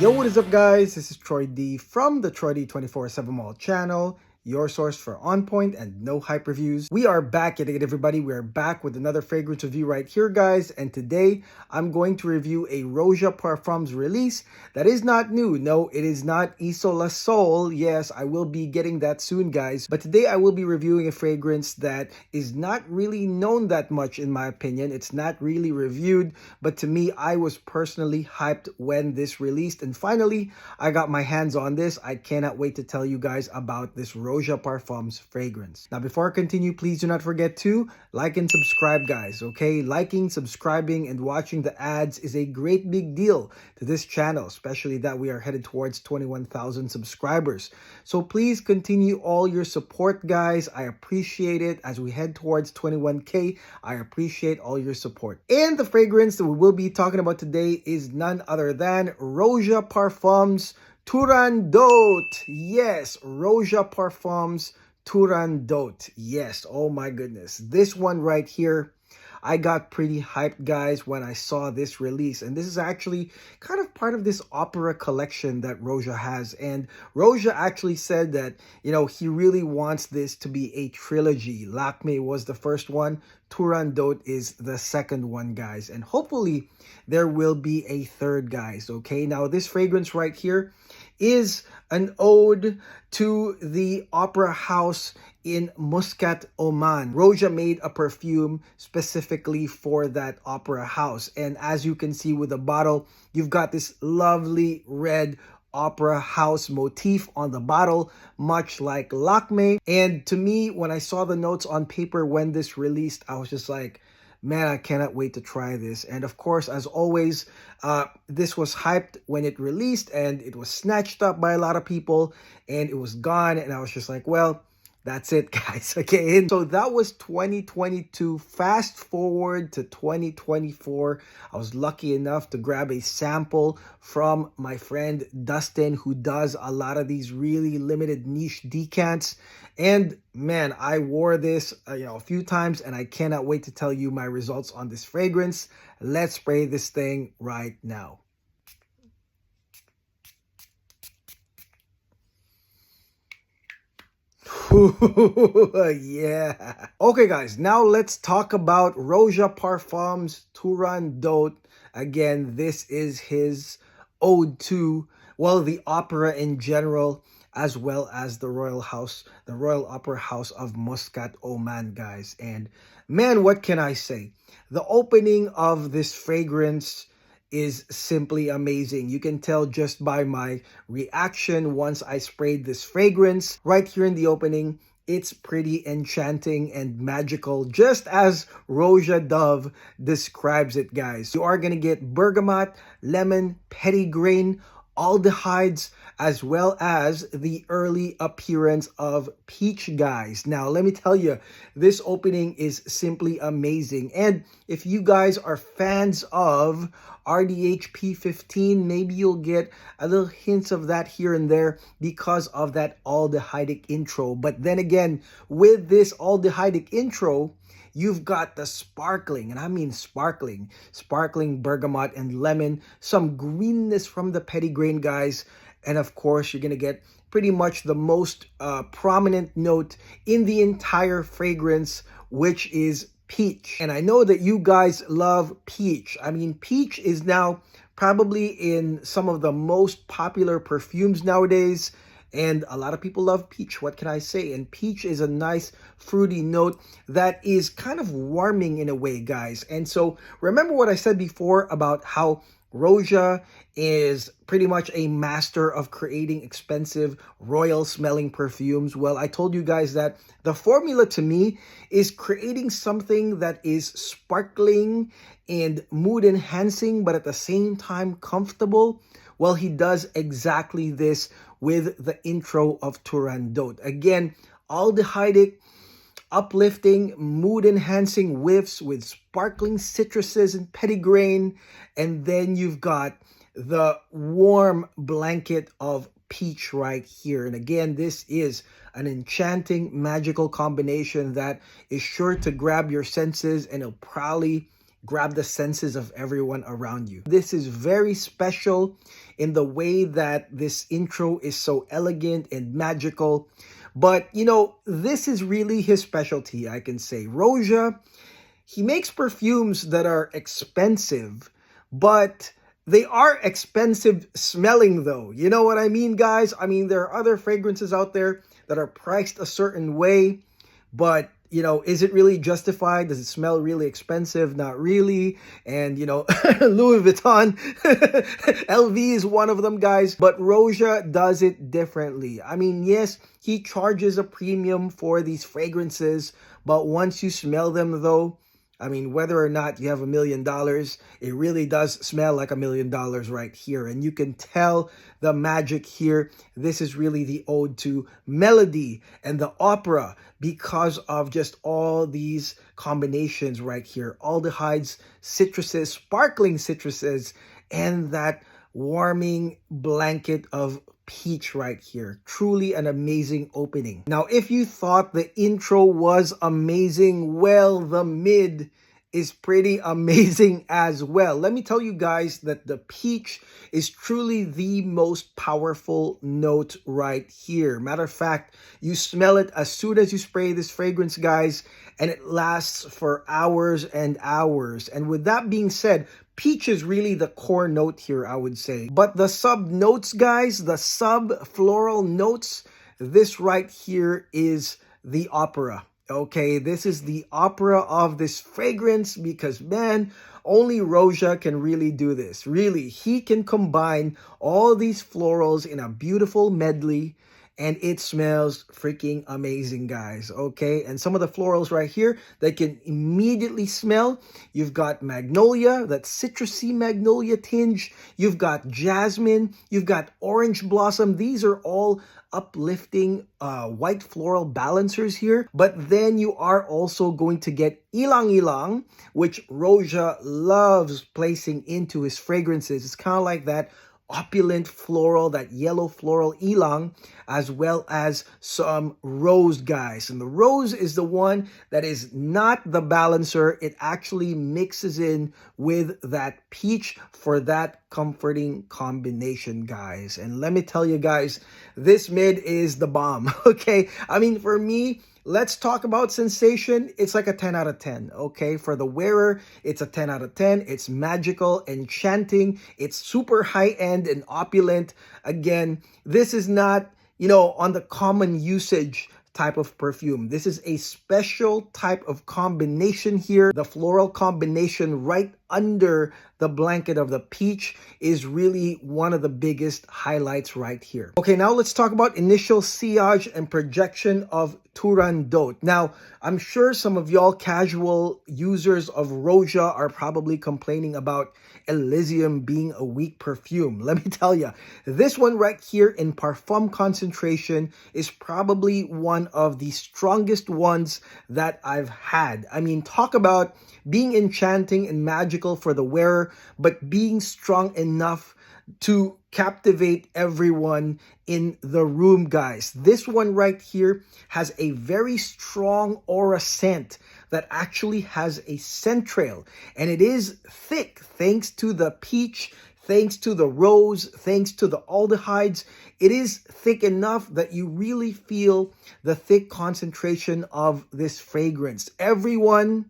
Yo, what is up, guys? This is Troy D from the Troy D 24/7 Mall channel, your source for on point and no hype reviews. We are back at it, everybody. We are back with another fragrance review right here, guys. And today I'm going to review a Roja Parfums release that is not new. No, it is not Isola Sol. Yes, I will be getting that soon, guys. But today I will be reviewing a fragrance that is not really known that much, in my opinion. It's not really reviewed, but to me, I was personally hyped when this released. And finally, I got my hands on this. I cannot wait to tell you guys about this Roja Parfums fragrance. Now, before I continue, please do not forget to like and subscribe, guys, okay? Liking, subscribing, and watching the ads is a great big deal to this channel, especially that we are headed towards 21,000 subscribers. So please continue all your support, guys. I appreciate it. As we head towards 21K, I appreciate all your support. And the fragrance that we will be talking about today is none other than Roja Parfums Turandot. Yes, Roja Parfums Turandot. Yes, oh my goodness. This one right here, I got pretty hyped, guys, when I saw this release. And this is actually kind of part of this opera collection that Roja has. And Roja actually said that, he really wants this to be a trilogy. Lakme was the first one. Turandot is the second one, guys. And hopefully there will be a third, guys. Okay, now this fragrance right here is an ode to the opera house in Muscat, Oman. Roja made a perfume specifically for that opera house. And as you can see with the bottle, you've got this lovely red opera house motif on the bottle, much like Lakme. And to me, when I saw the notes on paper when this released, I was just like, man, I cannot wait to try this. And of course, as always, this was hyped when it released and it was snatched up by a lot of people and it was gone. And I was just like, well, that's it, guys. Okay, and so that was 2022. Fast forward to 2024. I was lucky enough to grab a sample from my friend Dustin, who does a lot of these really limited niche decants. And man, I wore this a few times, and I cannot wait to tell you my results on this fragrance. Let's spray this thing right now. Yeah. Okay, guys, now let's talk about Roja Parfums Turandot. Again, this is his ode to, well, the opera in general, as well as the Royal Opera House of Muscat, Oman, guys. And man, what can I say? The opening of this fragrance is simply amazing. You can tell just by my reaction once I sprayed this fragrance. Right here in the opening, it's pretty enchanting and magical, just as Roja Dove describes it, guys. You are going to get bergamot, lemon, petitgrain, aldehydes, as well as the early appearance of peach, guys. Now, let me tell you, this opening is simply amazing. And if you guys are fans of RDH P15, maybe you'll get a little hints of that here and there because of that aldehydic intro. But then again, with this aldehydic intro, you've got the sparkling, and I mean sparkling bergamot and lemon, some greenness from the petitgrain, guys. And of course, you're going to get pretty much the most prominent note in the entire fragrance, which is peach. And I know that you guys love peach. I mean, peach is now probably in some of the most popular perfumes nowadays. And a lot of people love peach. What can I say? And peach is a nice fruity note that is kind of warming in a way, guys. And so remember what I said before about how Roja is pretty much a master of creating expensive, royal smelling perfumes. Well, I told you guys that the formula to me is creating something that is sparkling and mood enhancing, but at the same time comfortable. Well, he does exactly this with the intro of Turandot. Again, aldehydic, uplifting, mood-enhancing whiffs with sparkling citruses and petitgrain. And then you've got the warm blanket of peach right here. And again, this is an enchanting, magical combination that is sure to grab your senses, and it'll probably grab the senses of everyone around you. This is very special in the way that this intro is so elegant and magical. But, you know, this is really his specialty, I can say. Roja, he makes perfumes that are expensive, but they are expensive smelling though. You know what I mean, guys? I mean, there are other fragrances out there that are priced a certain way, but you know, is it really justified? Does it smell really expensive? Not really. And you know, Louis Vuitton, LV is one of them, guys. But Roja does it differently. I mean, yes, he charges a premium for these fragrances, but once you smell them though, I mean, whether or not you have $1 million, it really does smell like $1 million right here. And you can tell the magic here. This is really the ode to melody and the opera because of just all these combinations right here. Aldehydes, citruses, sparkling citruses, and that warming blanket of peach right here. Truly an amazing opening. Now, if you thought the intro was amazing, well, the mid is pretty amazing as well. Let me tell you guys that the peach is truly the most powerful note right here. Matter of fact, you smell it as soon as you spray this fragrance, guys, and it lasts for hours and hours. And with that being said, peach is really the core note here, I would say. But the sub notes, guys, the sub floral notes, this right here is the opera. Okay, this is the opera of this fragrance because, man, only Roja can really do this. Really, he can combine all these florals in a beautiful medley, and it smells freaking amazing, guys. Okay, and some of the florals right here that can immediately smell. You've got magnolia, that citrusy magnolia tinge. You've got jasmine. You've got orange blossom. These are all uplifting white floral balancers here. But then you are also going to get ilang ilang, which Roja loves placing into his fragrances. It's kind of like that opulent floral, that yellow floral ilang, as well as some rose, guys. And the rose is the one that is not the balancer. It actually mixes in with that peach for that comforting combination, guys. And let me tell you guys, this mid is the bomb. Okay, I mean, for me, let's talk about sensation. It's like a 10 out of 10, okay? For the wearer, it's a 10 out of 10. It's magical, enchanting. It's super high-end and opulent. Again, this is not, you know, on the common usage type of perfume. This is a special type of combination here. The floral combination right under the blanket of the peach is really one of the biggest highlights right here. Okay, now let's talk about initial sillage and projection of Turandot. Now, I'm sure some of y'all casual users of Roja are probably complaining about Elysium being a weak perfume. Let me tell you, this one right here in Parfum concentration is probably one of the strongest ones that I've had. I mean, talk about being enchanting and magical for the wearer, but being strong enough to captivate everyone in the room, guys. This one right here has a very strong aura scent that actually has a scent trail, and it is thick thanks to the peach, thanks to the rose, thanks to the aldehydes. It is thick enough that you really feel the thick concentration of this fragrance. Everyone,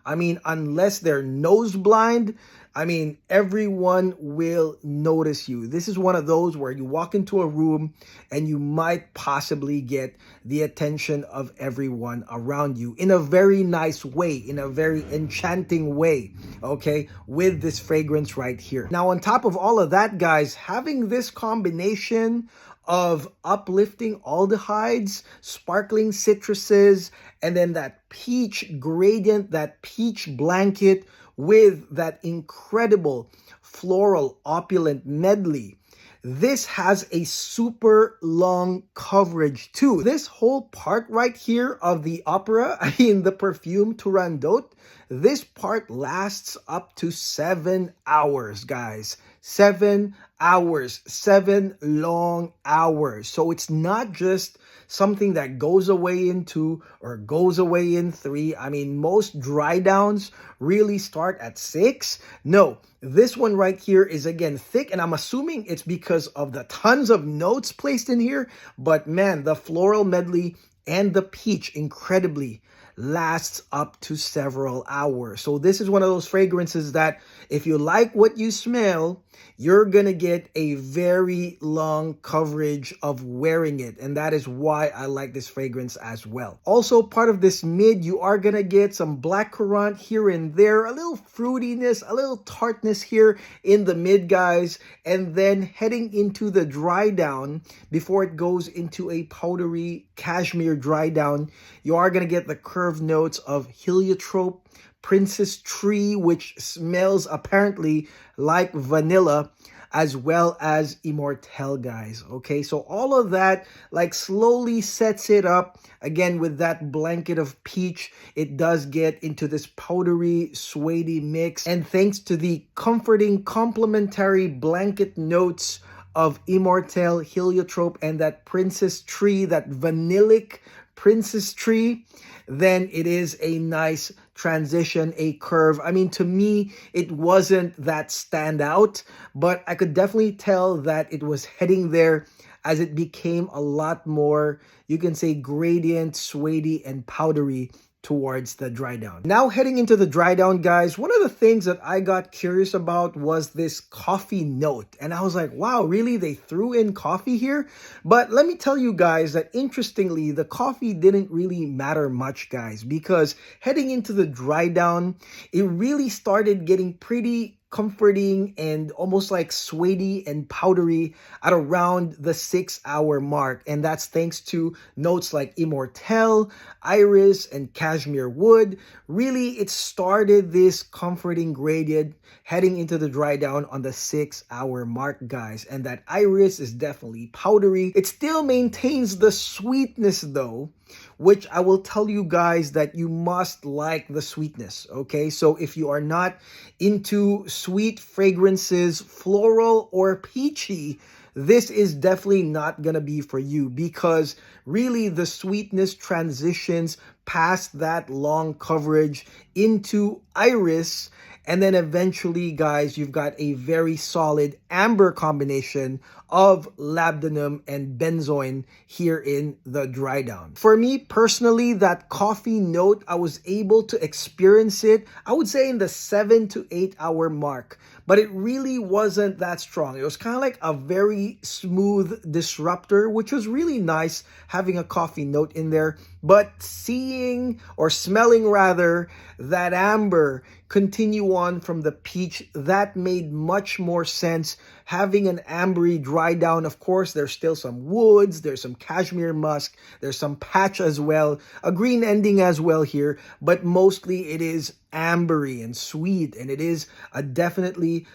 I mean, unless they're nose blind, I mean, everyone will notice you. This is one of those where you walk into a room and you might possibly get the attention of everyone around you in a very nice way, in a very enchanting way, okay, with this fragrance right here. Now, on top of all of that, guys, having this combination of uplifting aldehydes, sparkling citruses, and then that peach gradient, that peach blanket with that incredible floral opulent medley. This has a super long coverage too. This whole part right here of the opera, I mean the perfume Turandot, this part lasts up to 7 hours, guys. 7 hours, 7 long hours. So it's not just something that goes away in 2 or goes away in 3. I mean, most dry downs really start at 6. No, this one right here is again thick, and I'm assuming it's because of the tons of notes placed in here. But man, the floral medley and the peach incredibly lasts up to several hours. So this is one of those fragrances that if you like what you smell, you're gonna get a very long coverage of wearing it, and that is why I like this fragrance as well. Also, part of this mid, you are gonna get some blackcurrant here and there, a little fruitiness, a little tartness here in the mid, guys, and then heading into the dry down before it goes into a powdery cashmere dry down, you are gonna get the curved notes of heliotrope, princess tree, which smells apparently like vanilla, as well as immortelle, guys. Okay, so all of that like slowly sets it up again with that blanket of peach. It does get into this powdery suede mix, and thanks to the comforting complementary blanket notes of immortelle, heliotrope, and that princess tree, that vanillic princess tree, then it is a nice transition, a curve. I mean, to me, it wasn't that standout, but I could definitely tell that it was heading there as it became a lot more, you can say, gradient, suede, and powdery towards the dry down. Now heading into the dry down, guys, one of the things that I got curious about was this coffee note. And I was like, wow, really? They threw in coffee here? But let me tell you guys that interestingly, the coffee didn't really matter much, guys, because heading into the dry down, it really started getting pretty comforting and almost like suede and powdery at around the 6 hour mark. And that's thanks to notes like immortelle, iris, and cashmere wood. Really, it started this comforting gradient heading into the dry down on the 6 hour mark, guys. And that iris is definitely powdery. It still maintains the sweetness though, which I will tell you guys that you must like the sweetness, okay? So if you are not into sweet fragrances, floral or peachy, this is definitely not gonna be for you, because really the sweetness transitions past that long coverage into iris, and then eventually, guys, you've got a very solid amber combination of labdanum and benzoin here in the dry down. For me personally, that coffee note, I was able to experience it, I would say in the 7 to 8 hour mark, but it really wasn't that strong. It was kind of like a very smooth disruptor, which was really nice having a coffee note in there. But seeing or smelling rather that amber continue on from the peach, that made much more sense. Having an ambery dry down, of course, there's still some woods, there's some cashmere musk, there's some patch as well, a green ending as well here, but mostly it is ambery and sweet, and it is a definitely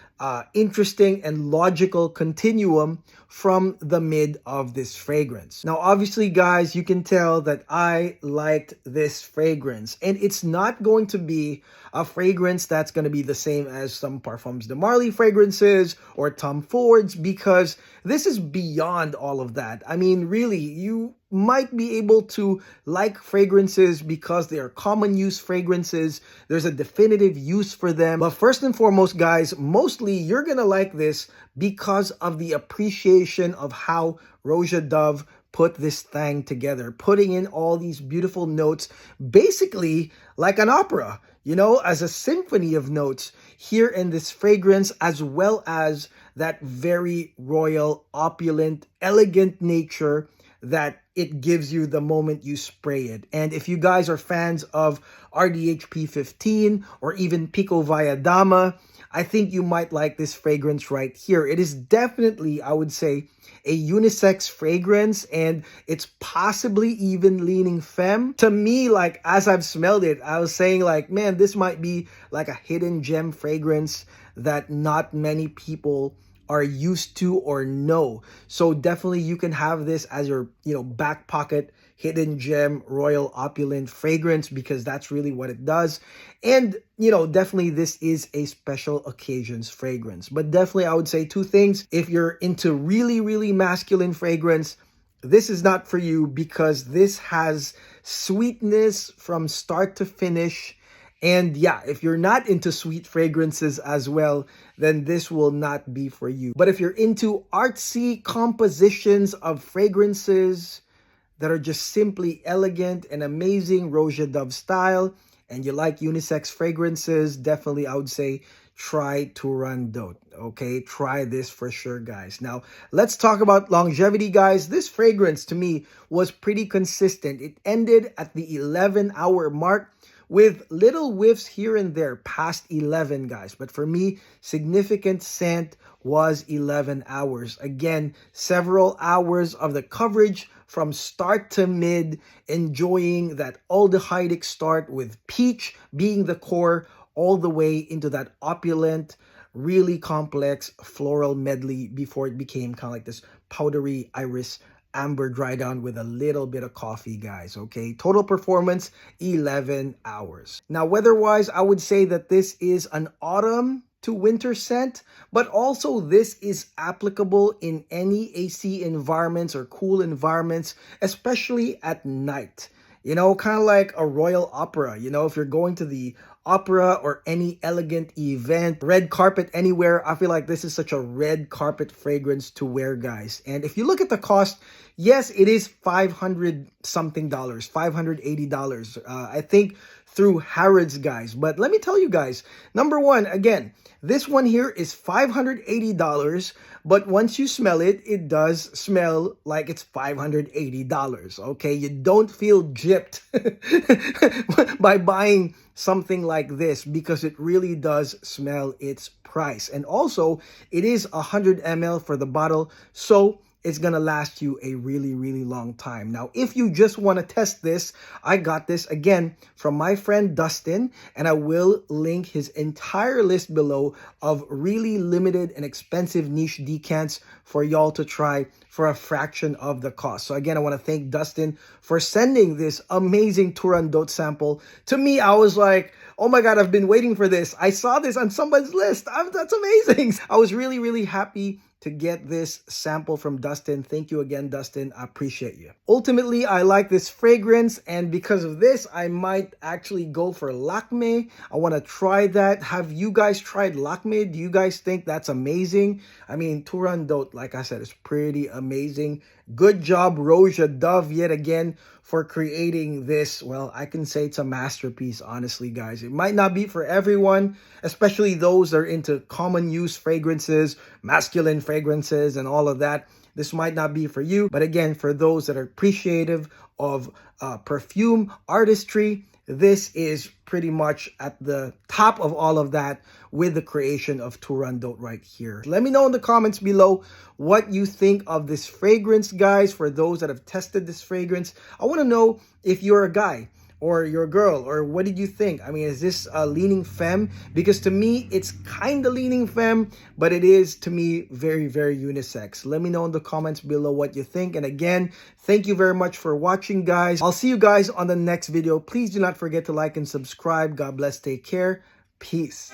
interesting and logical continuum from the mid of this fragrance. Now, obviously, guys, you can tell that I liked this fragrance, and it's not going to be a fragrance that's going to be the same as some Parfums de Marly fragrances or Tom Ford's, because this is beyond all of that. I mean, really, you might be able to like fragrances because they are common use fragrances. There's a definitive use for them. But first and foremost, guys, mostly you're gonna like this because of the appreciation of how Roja Dove put this thing together, putting in all these beautiful notes, basically like an opera, you know, as a symphony of notes here in this fragrance, as well as that very royal, opulent, elegant nature that it gives you the moment you spray it. And if you guys are fans of RDHP 15 or even Pico Valladama, I think you might like this fragrance right here. It is definitely, I would say, a unisex fragrance, and it's possibly even leaning femme. To me, like, as I've smelled it, I was saying like, man, this might be like a hidden gem fragrance that not many people are used to or know. So definitely you can have this as your, back pocket hidden gem royal opulent fragrance, because that's really what it does. And definitely this is a special occasions fragrance. But definitely I would say two things. If you're into really, really masculine fragrance, this is not for you, because this has sweetness from start to finish. And yeah, if you're not into sweet fragrances as well, then this will not be for you. But if you're into artsy compositions of fragrances that are just simply elegant and amazing Roja Dove style, and you like unisex fragrances, definitely I would say try Turandot. Okay, try this for sure, guys. Now, let's talk about longevity, guys. This fragrance to me was pretty consistent. It ended at the 11-hour mark, with little whiffs here and there past 11, guys. But for me, significant scent was 11 hours. Again, several hours of the coverage from start to mid, enjoying that aldehydic start with peach being the core, all the way into that opulent, really complex floral medley before it became kind of like this powdery iris amber dry down with a little bit of coffee, guys. Okay, total performance 11 hours. Now, weather-wise, I would say that this is an autumn to winter scent, but also this is applicable in any AC environments or cool environments, especially at night. Kind of like a royal opera. If you're going to the opera or any elegant event, red carpet anywhere, I feel like this is such a red carpet fragrance to wear, guys. And if you look at the cost, yes, it is $500 something, $580. I think through Harrods, guys. But let me tell you guys, number one, again, this one here is $580, but once you smell it, it does smell like it's $580, okay? You don't feel gypped by buying something like this, because it really does smell its price. And also, it is 100 ml for the bottle, so it's gonna last you a really, really long time. Now, if you just want to test this, I got this again from my friend Dustin, and I will link his entire list below of really limited and expensive niche decants for y'all to try for a fraction of the cost. So again, I want to thank Dustin for sending this amazing Turandot sample to me. I was like, oh my God, I've been waiting for this. I saw this on somebody's list. That's amazing. I was really, really happy to get this sample from Dustin. Thank you again, Dustin. I appreciate you. Ultimately, I like this fragrance, and because of this, I might actually go for Lakme. I want to try that. Have you guys tried Lakme? Do you guys think that's amazing? I mean, Turandot, like I said, is pretty amazing. Good job, Roja Dove, yet again, for creating this. Well, I can say it's a masterpiece, honestly, guys. It might not be for everyone, especially those that are into common use fragrances, masculine fragrances, and all of that. This might not be for you, but again, for those that are appreciative of perfume artistry, this is pretty much at the top of all of that with the creation of Turandot right here. Let me know in the comments below what you think of this fragrance, guys. For those that have tested this fragrance, I want to know if you're a guy or you're a girl, or what did you think? I mean, is this leaning femme? Because to me, it's kind of leaning femme, but it is, to me, very, very unisex. Let me know in the comments below what you think. And again, thank you very much for watching, guys. I'll see you guys on the next video. Please do not forget to like and subscribe. God bless. Take care. Peace.